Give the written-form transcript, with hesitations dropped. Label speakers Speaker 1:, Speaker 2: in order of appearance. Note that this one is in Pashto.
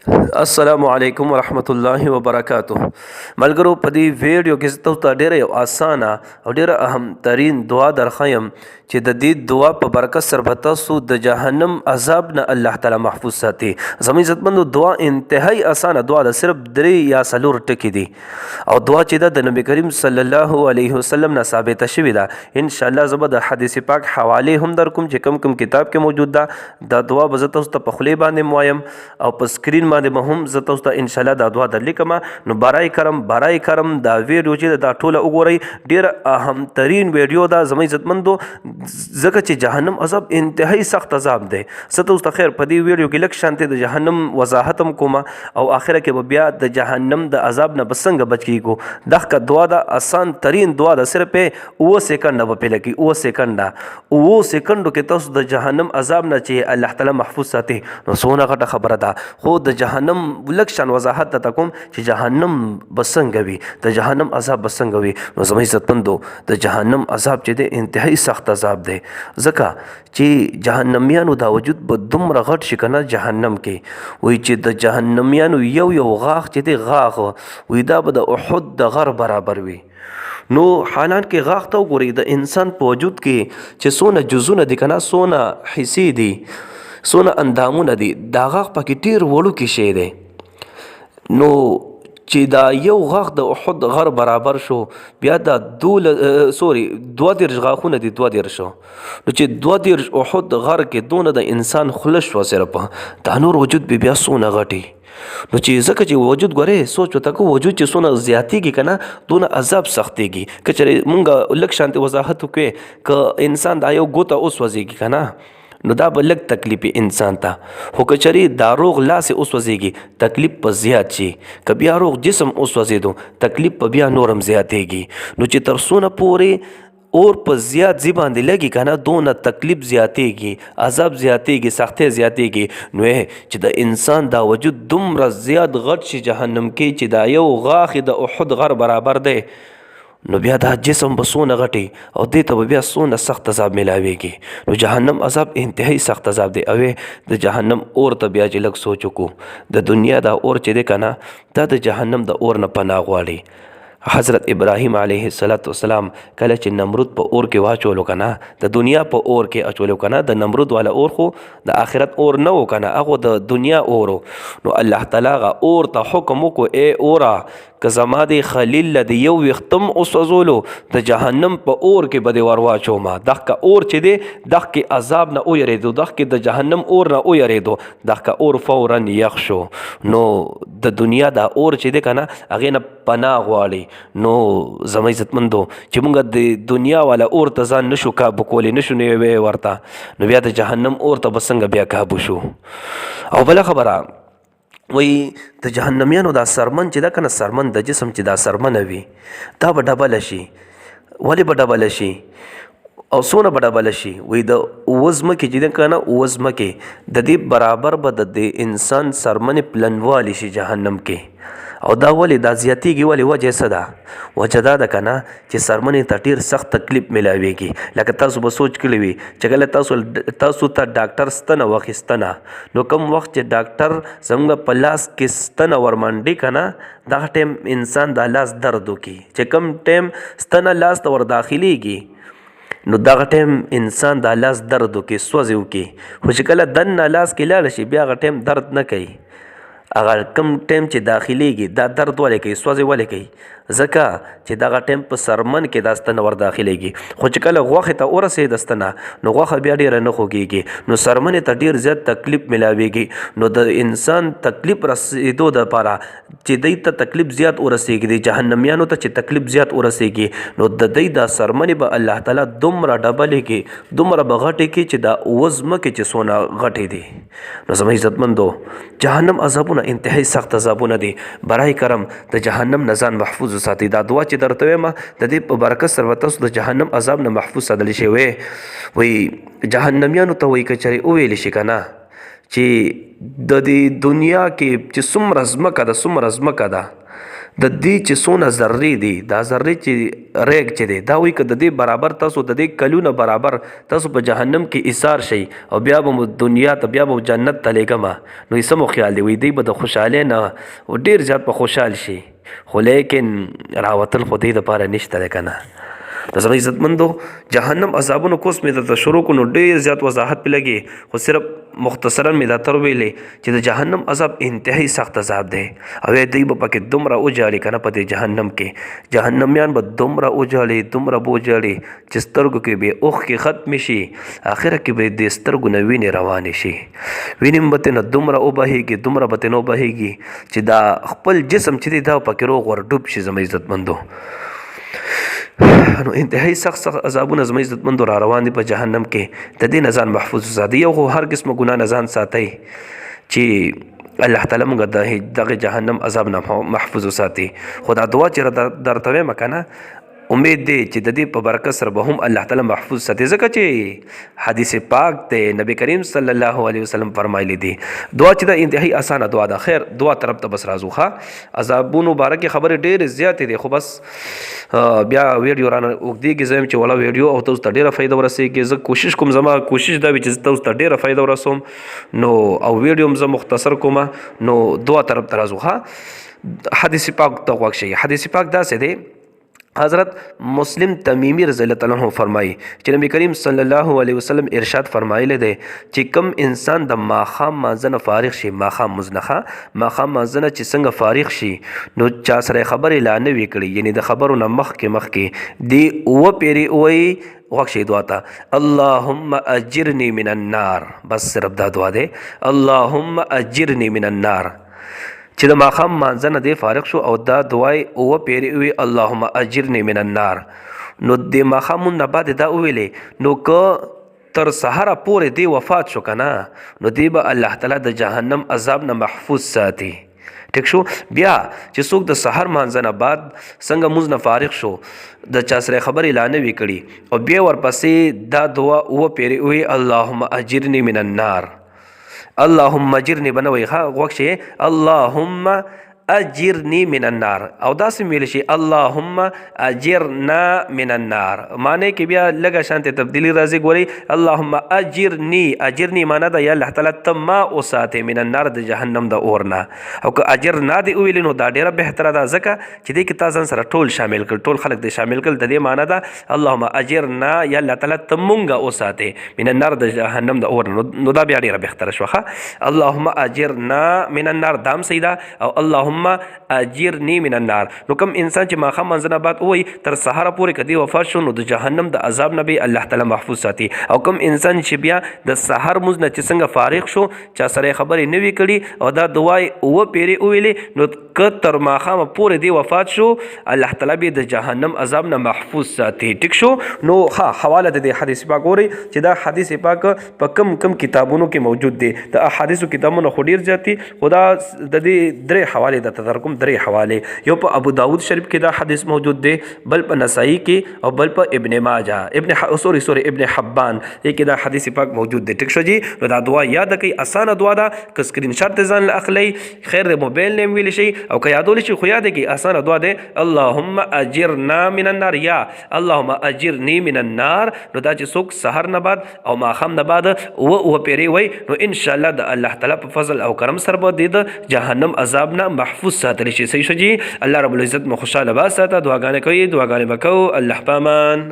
Speaker 1: السلام علیکم ورحمت الله وبرکاته. ملګرو په دې ویډیو کې تاسو ته ډیره یو اسانه او ډیره اهم ترین دعا درخوایم چې د دې دعا په برکت سره به تاسو د جهنم عذاب نه الله تعالی محفوظ ساتي. زموږ عزتمندو دعا انتهایی اسانه دعا ده، صرف 3 یا 4 ټکي دي او دعا چې د نبی کریم صلی الله علیه وسلم نه ثابته شوې ده. ان شاء الله زه به د حدیث پاک حواله هم در کوم چې کوم کتاب کې موجود ده. دا دعا به زه تاسو ته په خولې باندې موایم او په سکرین باندې به هم زه تاسو ته ان شاء الله دا دعا درلیکم. نو برای کرم دا ویډیو چې دا ټوله وګورئ، ډیر اهم ترین ویډیو ده زموږ عزتمندو، ځکه چې جهنم عذاب انتهایی سخت عذاب دی. زه تاسو ته خیر په دې ویډیو کې لږ شانتې د جهنم وضاحت هم کوم او آخره کې به بیا د جهنم د عذاب نه به څنګه بچ کیږو. دغه دعا ده، آسان ترین دعا ده، صرف 9 سیکنډ به پې لګي. 9 سیکنډو کې تاسو د جهنم عذاب نه چې الله تعالی محفوظ ساتي. نو څونه غټه خبره ده. خو د جهنم لږ شان وضاحت ته کوم چې جهنم به څنګه وي، د جهنم عذاب به څنګه وي. نو زموږ عزتمندو د جهنم عذاب چې دی انتهایی سخت عذاب دی، ځکه چې جهنميانو دا وجود به دومره غټ شي کنه جهنم کې، وایي چې د جهنميانو یو غاښ چې دی غاښ وایي دا به د احد د غر برابر وي. نو حالان کې غاښ ته وګورئ، د انسان په وجود کې چې څونه جزونه دي کنه، څونه حصې دي، څونه اندامونه دي، دا غاښ پکې ډېر وړوکی شی دی. نو چې دا یو غاښ د احد غر برابر شو، بیا دا 22 غاښونه دي، 22 شو. نو چې 22 احد غر کې دونه د انسان خوله شوه صرف، دا نور وجود بیا څونه غټي. نو چې ځکه چې وجود ګورې سوچ وته کو وجود چې څونه زیاتېږي کنه دونه عذاب سختېږي. که چېرې مونږ لږ شانتې وضاحت وکړې، که انسان دا یو ګوته اوس وځېږي کنه نو دا به لږ تکلیف انسان ته، خو که چېرې دا روغ لاس اوس وځېږي تکلیف به زیات شي، که بیا روغ جسم اوس وځېدو تکلیف به بیا نورم زیاتېږي. نو چې تر څونه پورې اور په زیات ځي باندې لګي کنه دونه تکلیف زیاتېږي، عذاب زیاتېږي، سختۍ زیاتېږي. نو چې د انسان دا وجود دومره زیات غټ شي جهنم کې چې دا یو غاښ د احد غر برابر دی، نو بیا دا جسم به څونه غټي او دې ته به بیا څونه سخت عذاب ملاویږي. نو جهنم عذاب انتهایی سخت عذاب دی. او د جهنم اور ته بیا چې لږ سوچ وکړو، د دنیا دا اور چې دی کنه دا د جهنم د اور نه پناه غواړي. حضرت ابراهیم علیه السلام کله چې نمرود په اور کې واچولو کنه، د دنیا په اور کې اچولو کنه، د نمرود والا اور خو د آخرت اور نه و کنه، هغه د دنیا اور. نو الله تعالی غا اور ته حکم وکړو، ای اوره که زما د خلیل لدی یو وختم وسوځولو د جهنم په اور کې به دې ور واچومه. دغه اور چې دی دغه عذاب نه ویریدو، دغه د جهنم اور نه ویریدو، دغه اور فورا یخ شو. نو د دنیا دا اور چې دی کنه هغې نه پناه غواړي. نو زما عزتمندو چې مونږ د دنیا والا اور ته ځان نشو کابو کولی، نشو نیوی ورته، نو بیا د جهنم اور ته به څنګه بیا کابو شو. او بله خبره وی د جهنميانو دا سرمن چې دا کنه، سرمن د جسم چې دا سرمنه وي دا به ډبله شي. ولې به ډبله شي او څونه به ډبله شي؟ وی د وزمکې چې ده کنه، وزمکې د دې برابر به د انسان سرمنې پلنوالی شي جهنم کې. او دا ولې دا زیاتېږي؟ ولې وجه څه ده؟ وجه دا ده کنه چې سرمنې ته ډېر سخت تکلیف ملاویږي. لکه تاسو به سوچ کړی وي چې کله تاسو ته ډاکټر ستنه واخیستنه، نو کوم وخت چې ډاکټر زموږ په لاس کې ستنه ورمنډي کنه، دغه ټایم انسان دا لاس درد وکړي. چې کوم ټایم ستنه لاس ته ور داخلېږي نو دغه ټایم انسان دا لاس درد وکړي، سوځي وکړي. خو چې کله دننه لاس کې لاړ شي بیا هغه ټایم درد نه کوي. هغه کم ټایم چې داخليږي دا درد ولې کوي، سوځي ولې کوي؟ ځکه چې دغه ټایم په سرمن کې دا ستنه ور داخليږي. خو چې کله غوښې ته ورسېد ستنه نو غوښه بیا ډېره نه خوږېږي، نو سرمنې ته ډېر زیات تکلیف ملاویږي. نو د انسان تکلیف رسېدو دپاره چې دوی ته تکلیف زیات ورسېږي، د جهنميانو ته چې تکلیف زیات ورسېږي، نو د دوی دا سرمنې به الله تعالی دومره ډبلې کې، دومره به غټې کې چې دا وزمکې چې څونه غټې دي. نو زما عزتمندو جهنم عذابونه انتهایی سخت عذابونه دي. برای کرم د جهنم نه ځان محفوظ وساتئ. دا دعا چې درته وایم د دې په برکت سره به تاسو د جهنم عذاب نه محفوظ ساتلی شئ. وی جهنميانو ته وایي که چېرې وویلی شي که نه چې د دې دنیا کې چې څومره ځمکه ده، څومره ځمکه ده د دې چې څونه ذرې دي دا ذرې چې ریګ چې دی دا وایي که د دې برابر تاسو د دې کلونه برابر تاسو په جهنم کې ایثار شئ او بیا به مو دنیا ته بیا به جنت ته لېږمه نو یې څه مو خیال دی وایي دوی به د خوشحالۍ نه ډېر زیات په خوشحال شي خو لیکن راوتل خو دې دپاره نشته دی که نه د زما عزتمندو جهنم عذابونو کوس مې درته شروع کړو نو ډېر زیات وضاحت پې لګي خو صرف مختصرا مې دا تر ویلې چې د جهنم عذاب انتهایی سخت عذاب دی او دوی به پکې دومره وجاړي که نه په دې جهنم کې جهنمیان به دومره وجاړي دومره به وجاړي چې سترګو کې به اوښکې ختمې شي اخره کې به د سترګو نه وینې روانې شي وینې به ترې نه دومره وبهېږي دومره به ترې نه وبهېږي چې دا خپل جسم چې دی دا پکې روغ ورډوب شي زما عزتمندو نو انتهایی سخت عذابونه زما عزتمندو را روان دي په جهنم کې د دې نه ځان محفوظ وساتئ یو خو هر قسمه ګناه نه ځان ساتئ چې الله تعالی موږ دغه جهنم عذاب نه محفوظ وساتي خو دا دعا چې درته وایم که نه امید دی چې د دې په برکت سره به هم الله تعالی محفوظ ساتي ځکه چې حدیث پاک دی نبی کریم صلی الله علیه وسلم فرمایلی دی دعا چې دا انتهایی اسانه دعا ده خیر دعا طرف ته بس راځو ښه عذابونو بارکې خبرې ډېرې زیاتې دي خو بس بیا ویډیو رانه اوږدېږي زه یم چې ولا ویډیو او تاسو ته ډېره فایده ورسېږي زه کوشش کوم زما کوشش دا وي چې تاسو ته ډېره فایده ورسوم نو او ویډیو هم زه مختصر کوم نو دعا طرف ته راځو ښه حدیث پاک ته غوږ شئ حدیث پاک داسې دی حضرت مسلم تمیمی رضی الله تعالی عنہ فرمایي چې نبی کریم صلی الله علیه وسلم ارشاد فرمایلی دی چې کم انسان د ماښام مانځه نه فارغ شي ماښام مزنخه ماښام مانځه نه چې څنګه فارغ شي نو چا سره خبرې لا نه وي کړي یعنی د خبرو نه مخکې دی اوه پیرې ووایي غوږ شئ دعا ته اللهم اجرني من النار بس صرف دا دعا دی اللهم اجرني من النار چې د ماښام مانځه نه دی فارغ شو او دا دعای اوه پیرې وي اللهم اجرني من النار نو د ماښامون نه بعد دا وویلې نو که تر سهاره پورې دی وفات شو که نه نو دی به الله تعالی د جهنم عذاب نه محفوظ ساتي ټیک شو بیا چې څوک د سحر مانځه نه بعد څنګه مونځ نه فارغ شو د چا سره خبرې لا نه وي کړي او بیا ورپسې دا دعا اوه پیرې وي اللهم اجرني من النار اللهم اجرني بنوي ها غوږ شئ اللهم اجرني من النار او داسې ویل شي اللهم اجرنا من النار معنی کې بیا لږه شانته تبدیلی راځي ګوري اللهم اجرني معنا دا یا الله تعالی ته ما اوساته من النار د جهنم د اور نه او که اجرنا دی ویل نو دا ډیره بهتره ده ځکه چې دې کې تاسو سره ټول شامل کړ ټول خلک دې شامل کړ د دې معنا دا اللهم اجرنا یا الله تعالی ته مونږه اوساته من النار د جهنم د اور نو دا بیا ډیره بهتره شوخه اللهم اجرنا من النار دام سیدا او اللهم اجرني من النار نو کوم انسان چې ماښام مانځه نه بعد وایي تر سهاره پورې که دی وفات شو نو د جهنم د عذاب نه به الله تعالی محفوظ ساتي او کوم انسان چې بیا د سحر مونځ نه چې څنګه فارغ شو چا سره خبرې نه وي کړي او دا دعای اوه پیرې وویلې نو که تر ماښامه پورې دی وفات شو الله تعالی به د جهنم عذاب نه محفوظ ساتي ټیک شو نو ښه حواله د دې حدیث پاک ګورئ چې دا حدیث پاک په کم کتابونو کې موجود دی د احادیثو کتابونو خو ډېر زیات دي خو دا د دې درې حوالې درته درکوم درې حوالې یو په ابو داود شریف کې دا حدیث موجود دی بل په نسائی کې او بل په ابن ماجه ابن حبان کې دا حدیث پاک موجود دی ټیک شو جی نو دا دعا یاد کړئ اسانه دعا ده که سکرین شاٹ ځان له اخلئ خیر د موبایل نیم ویلی شي او که یادولی شي خو یاد کړئ اسانه دعا ده اللهم اجرنا من النار یا اللهم اجرني من النار نو دا چې څوک سحر نه بعد او ماښام نه بعد اوه پیرې وایي نو انشاءالله د الله تعالی په فضل او کرم سره به د جهنم عذاب نه محفوظ ساتلی شي صحیح شو جی الله رب العزت مو خوشحاله باساته دعاګانې کوي دعاګانې به کوو الله پامان